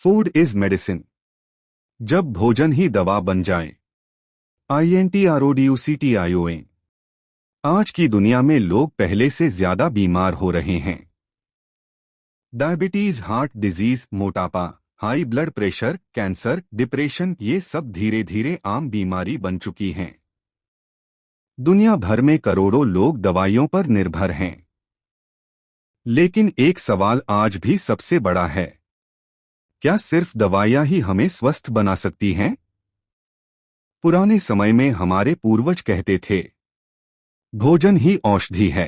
Food is medicine. जब भोजन ही दवा बन जाए। INTRODUCTION। आज की दुनिया में लोग पहले से ज्यादा बीमार हो रहे हैं। डायबिटीज, हार्ट डिजीज, मोटापा, high blood pressure, cancer, depression, ये सब धीरे धीरे आम बीमारी बन चुकी हैं। दुनिया भर में करोड़ों लोग दवाइयों पर निर्भर हैं। लेकिन एक सवाल आज भी सबसे बड़ा है, क्या सिर्फ दवाइयां ही हमें स्वस्थ बना सकती हैं? पुराने समय में हमारे पूर्वज कहते थे, भोजन ही औषधि है।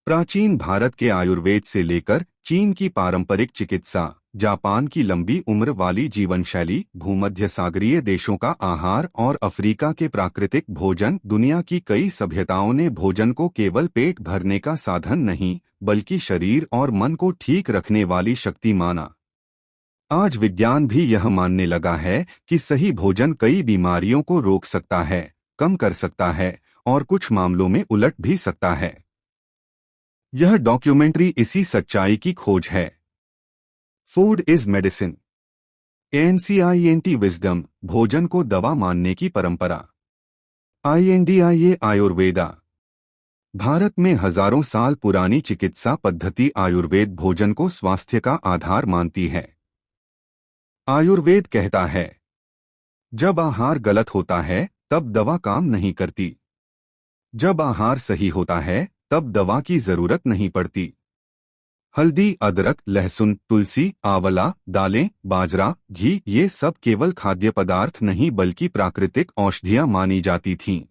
प्राचीन भारत के आयुर्वेद से लेकर चीन की पारंपरिक चिकित्सा, जापान की लंबी उम्र वाली जीवन शैली, भूमध्य सागरीय देशों का आहार और अफ्रीका के प्राकृतिक भोजन, दुनिया की कई सभ्यताओं ने भोजन को केवल पेट भरने का साधन नहीं, बल्कि शरीर और मन को ठीक रखने वाली शक्ति माना। आज विज्ञान भी यह मानने लगा है कि सही भोजन कई बीमारियों को रोक सकता है, कम कर सकता है और कुछ मामलों में उलट भी सकता है। यह डॉक्यूमेंट्री इसी सच्चाई की खोज है। Food is medicine. ANCIENT wisdom, भोजन को दवा मानने की परंपरा। INDIA आयुर्वेदा। भारत में हजारों साल पुरानी चिकित्सा पद्धति आयुर्वेद भोजन को स्वास्थ्य का आधार मानती है। आयुर्वेद कहता है, जब आहार गलत होता है तब दवा काम नहीं करती। जब आहार सही होता है तब दवा की जरूरत नहीं पड़ती। हल्दी, अदरक, लहसुन, तुलसी, आंवला, दालें, बाजरा, घी, ये सब केवल खाद्य पदार्थ नहीं बल्कि प्राकृतिक औषधियां मानी जाती थीं।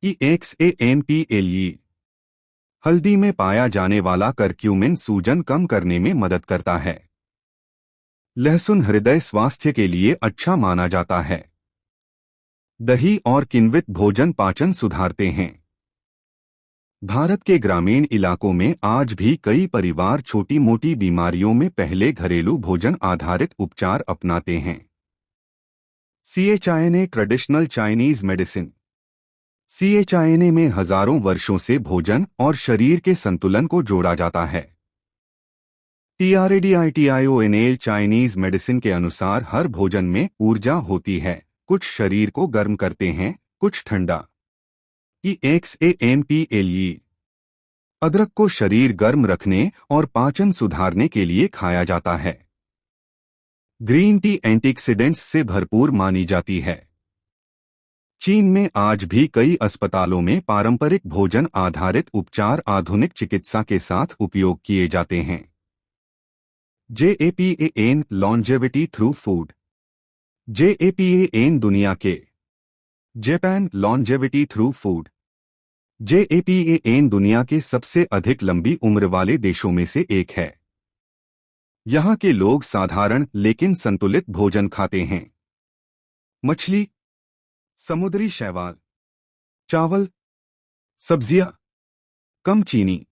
EXAMPLE। हल्दी में पाया जाने वाला करक्यूमिन सूजन कम करने में मदद करता है। लहसुन हृदय स्वास्थ्य के लिए अच्छा माना जाता है। दही और किण्वित भोजन पाचन सुधारते हैं। भारत के ग्रामीण इलाकों में आज भी कई परिवार छोटी मोटी बीमारियों में पहले घरेलू भोजन आधारित उपचार अपनाते हैं। CHINA traditional Chinese medicine. CHINA में हजारों वर्षों से भोजन और शरीर के संतुलन को जोड़ा जाता है। TRADITIONAL चाइनीज मेडिसिन के अनुसार हर भोजन में ऊर्जा होती है, कुछ शरीर को गर्म करते हैं, कुछ ठंडा। EXAMPLE। अदरक को शरीर गर्म रखने और पाचन सुधारने के लिए खाया जाता है। ग्रीन टी एंटीऑक्सीडेंट्स से भरपूर मानी जाती है। चीन में आज भी कई अस्पतालों में पारंपरिक भोजन आधारित उपचार आधुनिक चिकित्सा के साथ उपयोग किए जाते हैं। JAPAN longevity through food. JAPAN दुनिया के Japan longevity through food. JAPAN दुनिया के सबसे अधिक लंबी उम्र वाले देशों में से एक है। यहाँ के लोग साधारण लेकिन संतुलित भोजन खाते हैं। मछली, समुद्री शैवाल, चावल, सब्जियां, कम चीनी,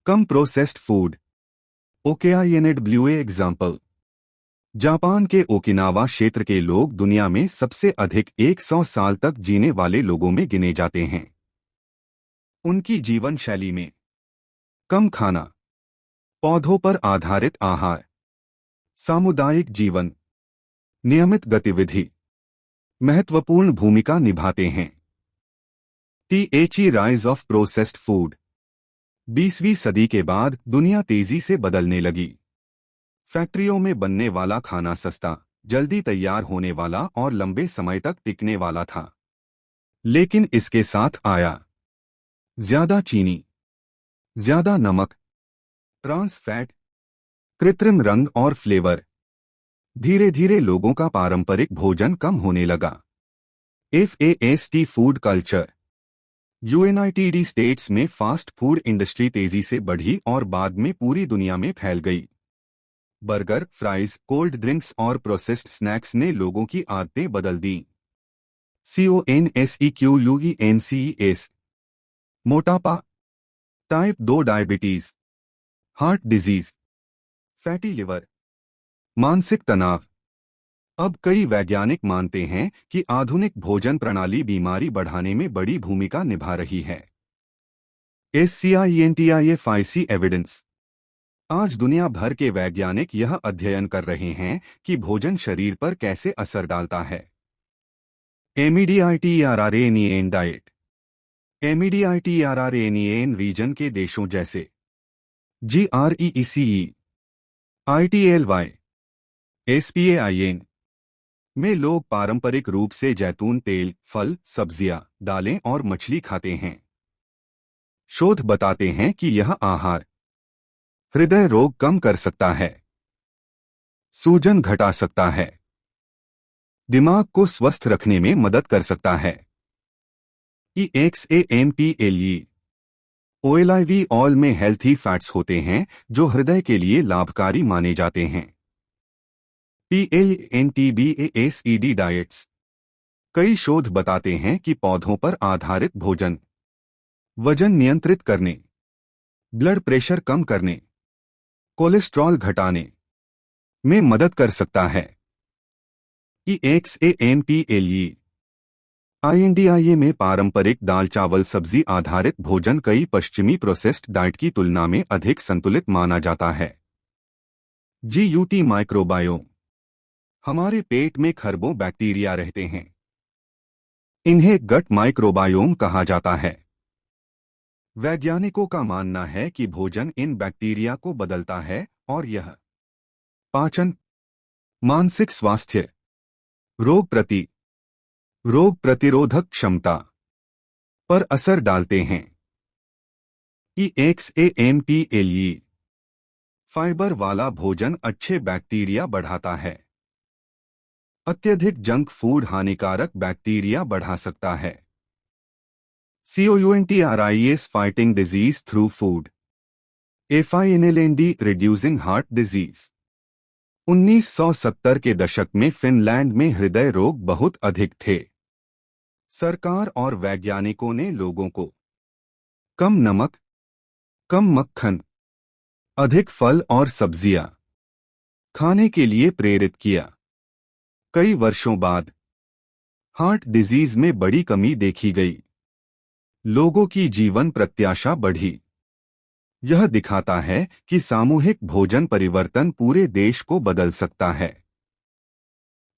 कम processed food. OKINW example. Japan के ओकिनावा क्षेत्र के लोग दुनिया में सबसे अधिक 100 साल तक जीने वाले लोगों में गिने जाते हैं। उनकी जीवन शैली में कम खाना, पौधों पर आधारित आहार, सामुदायिक जीवन, नियमित गतिविधि महत्वपूर्ण भूमिका निभाते हैं। THE rise of processed food. 20वीं सदी के बाद दुनिया तेजी से बदलने लगी। फैक्ट्रियों में बनने वाला खाना सस्ता, जल्दी तैयार होने वाला और लंबे समय तक टिकने वाला था। लेकिन इसके साथ आया ज्यादा चीनी, ज्यादा नमक, ट्रांस फैट, कृत्रिम रंग और फ्लेवर। धीरे धीरे लोगों का पारंपरिक भोजन कम होने लगा। FAST food culture. UNITED states में फास्ट फूड इंडस्ट्री तेजी से बढ़ी और बाद में पूरी दुनिया में फैल गई। बर्गर, फ्राइज, कोल्ड ड्रिंक्स और प्रोसेस्ड स्नैक्स ने लोगों की आदतें बदल दी। CONSEQUENCES। मोटापा, type 2 diabetes, heart disease, fatty liver, मानसिक तनाव। अब कई वैज्ञानिक मानते हैं कि आधुनिक भोजन प्रणाली बीमारी बढ़ाने में बड़ी भूमिका निभा रही है। SCIENTIFIC evidence. आज दुनिया भर के वैज्ञानिक यह अध्ययन कर रहे हैं कि भोजन शरीर पर कैसे असर डालता है। एमिडिआईटीआरआरएनएन डाइट। एमिडिआईटीआरआरएनएन रीजन के देशों जैसे GREECE, ITLY, SPAIN में लोग पारंपरिक रूप से जैतून तेल, फल, सब्जियां, दालें और मछली खाते हैं। शोध बताते हैं कि यह आहार हृदय रोग कम कर सकता है, सूजन घटा सकता है, दिमाग को स्वस्थ रखने में मदद कर सकता है। EXAMPLE OLIV ऑयल में हेल्थी फैट्स होते हैं जो हृदय के लिए लाभकारी माने जाते हैं। PLNTBASED diets. कई शोध बताते हैं कि पौधों पर आधारित भोजन वजन नियंत्रित करने, ब्लड प्रेशर कम करने, कोलेस्ट्रॉल घटाने में मदद कर सकता है। EXAMPLE INDIA में पारंपरिक दाल चावल सब्जी आधारित भोजन कई पश्चिमी प्रोसेस्ड डाइट की तुलना में अधिक संतुलित माना जाता है। GUT microbiome. हमारे पेट में खरबों बैक्टीरिया रहते हैं। इन्हें गट माइक्रोबायोम कहा जाता है। वैज्ञानिकों का मानना है कि भोजन इन बैक्टीरिया को बदलता है और यह पाचन, मानसिक स्वास्थ्य, रोग प्रतिरोधक क्षमता पर असर डालते हैं। EXAMPLE फाइबर वाला भोजन अच्छे बैक्टीरिया बढ़ाता है। अत्यधिक जंक फूड हानिकारक बैक्टीरिया बढ़ा सकता है। COUNTRIES fighting disease through food. FINLND reducing heart disease. 1970 के दशक में फिनलैंड में हृदय रोग बहुत अधिक थे। सरकार और वैज्ञानिकों ने लोगों को कम नमक, कम मक्खन, अधिक फल और सब्जियां खाने के लिए प्रेरित किया। कई वर्षों बाद हार्ट डिजीज में बड़ी कमी देखी गई। लोगों की जीवन प्रत्याशा बढ़ी। यह दिखाता है कि सामूहिक भोजन परिवर्तन पूरे देश को बदल सकता है।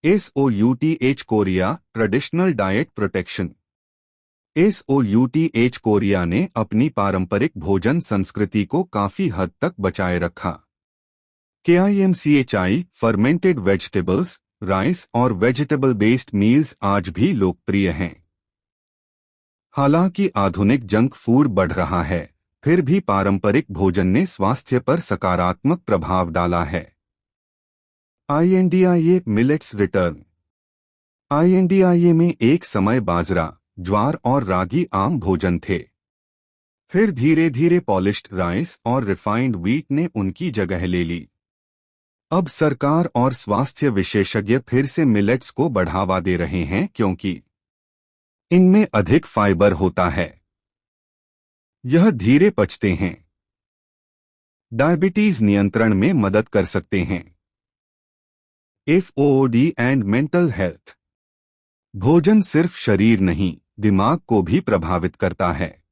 SOUTH Korea traditional diet protection. SOUTH Korea ने अपनी पारंपरिक भोजन संस्कृति को काफी हद तक बचाए रखा। KIMCHI फर्मेंटेड वेजिटेबल्स, राइस और वेजिटेबल बेस्ड मील्स आज भी लोकप्रिय हैं। हालांकि आधुनिक जंक फूड बढ़ रहा है, फिर भी पारंपरिक भोजन ने स्वास्थ्य पर सकारात्मक प्रभाव डाला है। INDIA millets return. INDIA में एक समय बाजरा, ज्वार और रागी आम भोजन थे। फिर धीरे धीरे पॉलिश्ड राइस और रिफाइंड व्हीट ने उनकी जगह ले ली। अब सरकार और स्वास्थ्य विशेषज्ञ फिर से मिलेट्स को बढ़ावा दे रहे हैं क्योंकि इनमें अधिक फाइबर होता है। यह धीरे पचते हैं, डायबिटीज नियंत्रण में मदद कर सकते हैं। FOD and mental health. भोजन सिर्फ शरीर नहीं, दिमाग को भी प्रभावित करता है।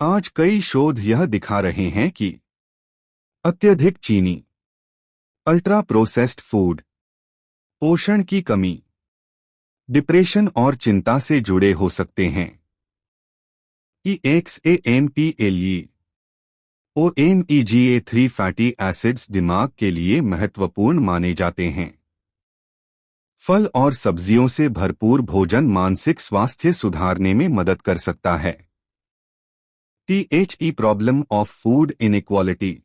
आज कई शोध यह दिखा रहे हैं कि अत्यधिक चीनी, अल्ट्रा प्रोसेस्ड फूड, पोषण की कमी, डिप्रेशन और चिंता से जुड़े हो सकते हैं। EXAMPLE OMEGA3 फैटी एसिड्स दिमाग के लिए महत्वपूर्ण माने जाते हैं। फल और सब्जियों से भरपूर भोजन मानसिक स्वास्थ्य सुधारने में मदद कर सकता है। THE problem of food inequality.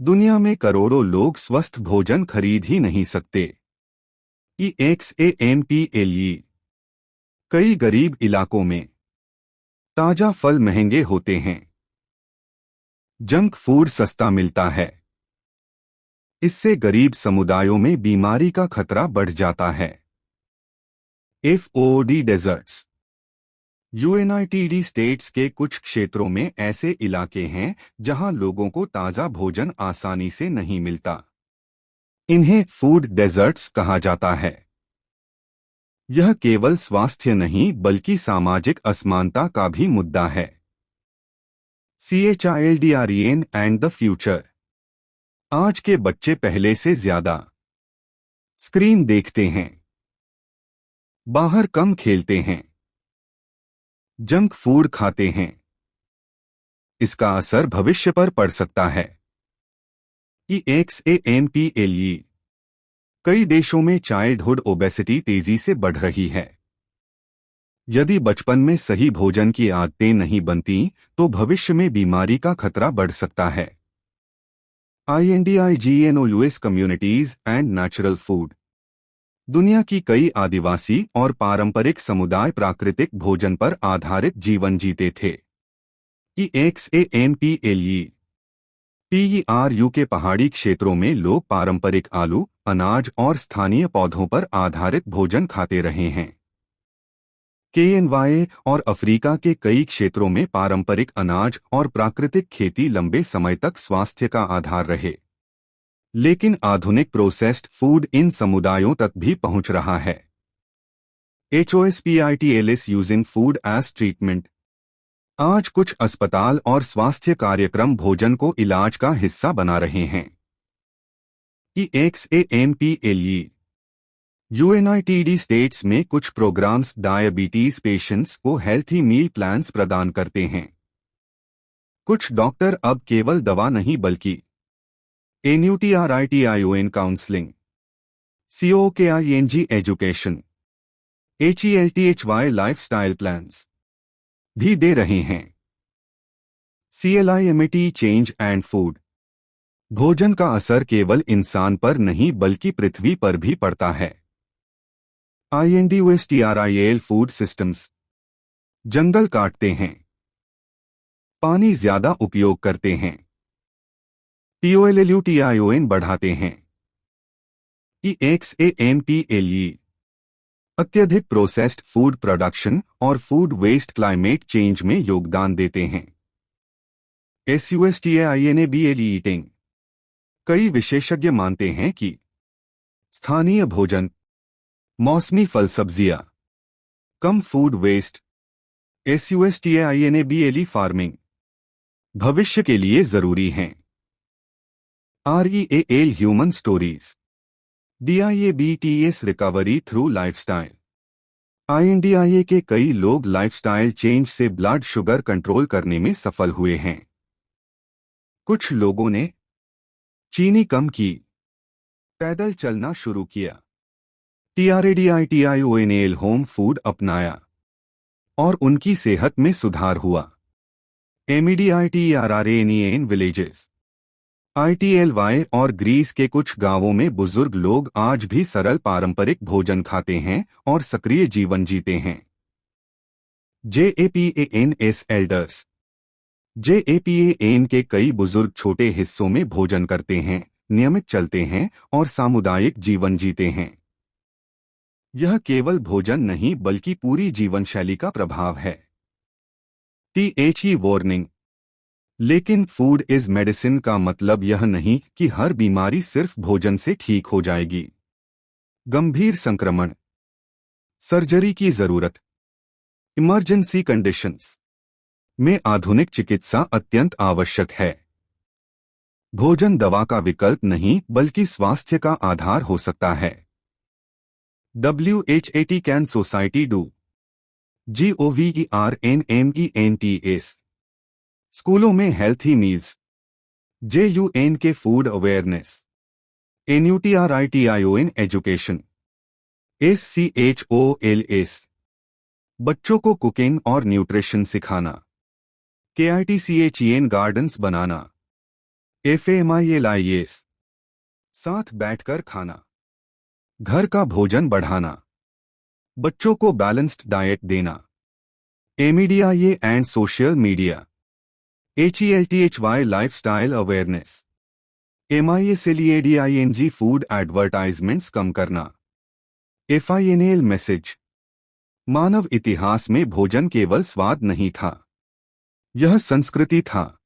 दुनिया में करोड़ों लोग स्वस्थ भोजन खरीद ही नहीं सकते। EXAMPLE कई गरीब इलाकों में ताजा फल महंगे होते हैं। जंक फूड सस्ता मिलता है। इससे गरीब समुदायों में बीमारी का खतरा बढ़ जाता है। FOD desserts. UNITD स्टेट्स के कुछ क्षेत्रों में ऐसे इलाके हैं जहां लोगों को ताजा भोजन आसानी से नहीं मिलता। इन्हें फूड डेजर्ट्स कहा जाता है। यह केवल स्वास्थ्य नहीं बल्कि सामाजिक असमानता का भी मुद्दा है। CHILDREN and the future. आज के बच्चे पहले से ज्यादा स्क्रीन देखते हैं, बाहर कम खेलते हैं, जंक फूड खाते हैं। इसका असर भविष्य पर पड़ सकता है। EXAMPLE। कई देशों में चाइल्डहुड ओबेसिटी तेजी से बढ़ रही है। यदि बचपन में सही भोजन की आदतें नहीं बनती तो भविष्य में बीमारी का खतरा बढ़ सकता है। INDIGNOUS communities and natural food. दुनिया की कई आदिवासी और पारंपरिक समुदाय प्राकृतिक भोजन पर आधारित जीवन जीते थे। EXAMPLE। PERU के पहाड़ी क्षेत्रों में लोग पारंपरिक आलू, अनाज और स्थानीय पौधों पर आधारित भोजन खाते रहे हैं। KNY और अफ्रीका के कई क्षेत्रों में पारंपरिक अनाज और प्राकृतिक खेती लंबे समय तक स्वास्थ्य का आधार रहे। लेकिन आधुनिक प्रोसेस्ड फूड इन समुदायों तक भी पहुंच रहा है। HOSPITALS using food as treatment. आज कुछ अस्पताल और स्वास्थ्य कार्यक्रम भोजन को इलाज का हिस्सा बना रहे हैं। EXAMPLE। UNITD स्टेट्स में कुछ प्रोग्राम्स डायबिटीज पेशेंट्स को हेल्थी मील प्लान्स प्रदान करते हैं। कुछ डॉक्टर अब केवल दवा नहीं बल्कि NUTRITION counselling, COKING education, HELTHY lifestyle plans भी दे रहे हैं। CLIMAT change and food. भोजन का असर केवल इंसान पर नहीं बल्कि पृथ्वी पर भी पड़ता है। INDUSTRIAL food systems. जंगल काटते हैं, पानी ज्यादा उपयोग करते हैं, POLLUTION बढ़ाते हैं। EXAMPLE। अत्यधिक प्रोसेस्ड फूड प्रोडक्शन और फूड वेस्ट क्लाइमेट चेंज में योगदान देते हैं। SUSTAINABLE eating. कई विशेषज्ञ मानते हैं कि स्थानीय भोजन, मौसमी फल सब्जियां, कम फूड वेस्ट, SUSTAINABLE फार्मिंग भविष्य के लिए जरूरी हैं। REAL human stories. DIABETS recovery through lifestyle. INDIA के कई लोग लाइफस्टाइल चेंज से ब्लड शुगर कंट्रोल करने में सफल हुए हैं। कुछ लोगों ने चीनी कम की, पैदल चलना शुरू किया, TRADITIONAL होम फूड अपनाया और उनकी सेहत में सुधार हुआ। MEDITERRANEN villages. ITLY और ग्रीस के कुछ गांवों में बुजुर्ग लोग आज भी सरल पारंपरिक भोजन खाते हैं और सक्रिय जीवन जीते हैं। JAPANS elders. JAPAN के कई बुजुर्ग छोटे हिस्सों में भोजन करते हैं, नियमित चलते हैं और सामुदायिक जीवन जीते हैं। यह केवल भोजन नहीं बल्कि पूरी जीवन शैली का प्रभाव है। THE warning. लेकिन फूड इज मेडिसिन का मतलब यह नहीं कि हर बीमारी सिर्फ भोजन से ठीक हो जाएगी। गंभीर संक्रमण, सर्जरी की जरूरत, इमरजेंसी कंडीशंस में आधुनिक चिकित्सा अत्यंत आवश्यक है। भोजन दवा का विकल्प नहीं बल्कि स्वास्थ्य का आधार हो सकता है। WHAT can society do? GOVERNMENTS। स्कूलों में हेल्थी मील्स। JUN के food awareness. NUTRITION education. SCHOLS बच्चों को कुकिंग और न्यूट्रिशन सिखाना। KITCHEN गार्डन्स बनाना। FAMILIS साथ बैठकर खाना। घर का भोजन बढ़ाना। बच्चों को बैलेंस्ड डाइट देना। MEDIA and social media. HELTHY lifestyle awareness. MISLEADING food advertisements कम करना। FINAL message. मानव इतिहास में भोजन केवल स्वाद नहीं था, यह संस्कृति था,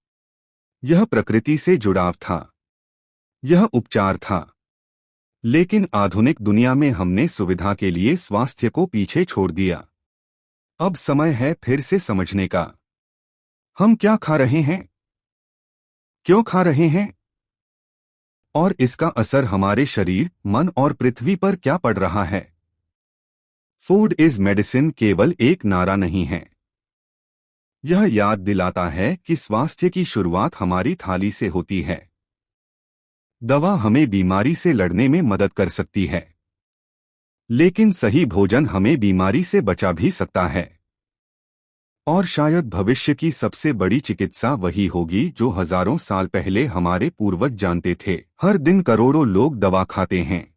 यह प्रकृति से जुड़ाव था, यह उपचार था। लेकिन आधुनिक दुनिया में हमने सुविधा के लिए स्वास्थ्य को पीछे छोड़ दिया। अब समय है फिर से समझने का। हम क्या खा रहे हैं, क्यों खा रहे हैं और इसका असर हमारे शरीर, मन और पृथ्वी पर क्या पड़ रहा है। फूड इज मेडिसिन केवल एक नारा नहीं है। यह याद दिलाता है कि स्वास्थ्य की शुरुआत हमारी थाली से होती है। दवा हमें बीमारी से लड़ने में मदद कर सकती है, लेकिन सही भोजन हमें बीमारी से बचा भी सकता है। और शायद भविष्य की सबसे बड़ी चिकित्सा वही होगी जो हजारों साल पहले हमारे पूर्वज जानते थे। हर दिन करोड़ों लोग दवा खाते हैं,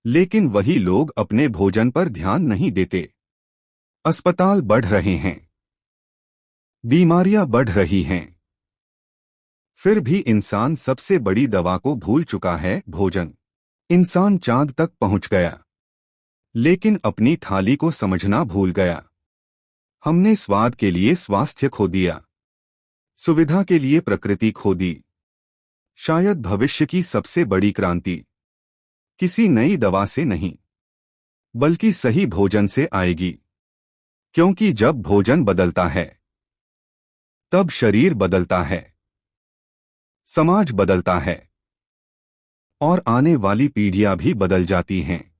लेकिन वही लोग अपने भोजन पर ध्यान नहीं देते। अस्पताल बढ़ रहे हैं, बीमारियां बढ़ रही हैं, फिर भी इंसान सबसे बड़ी दवा को भूल चुका है, भोजन। इंसान चांद तक पहुंच गया, लेकिन अपनी थाली को समझना भूल गया। हमने स्वाद के लिए स्वास्थ्य खो दिया, सुविधा के लिए प्रकृति खो दी। शायद भविष्य की सबसे बड़ी क्रांति किसी नई दवा से नहीं, बल्कि सही भोजन से आएगी। क्योंकि जब भोजन बदलता है, तब शरीर बदलता है, समाज बदलता है और आने वाली पीढ़ियां भी बदल जाती हैं।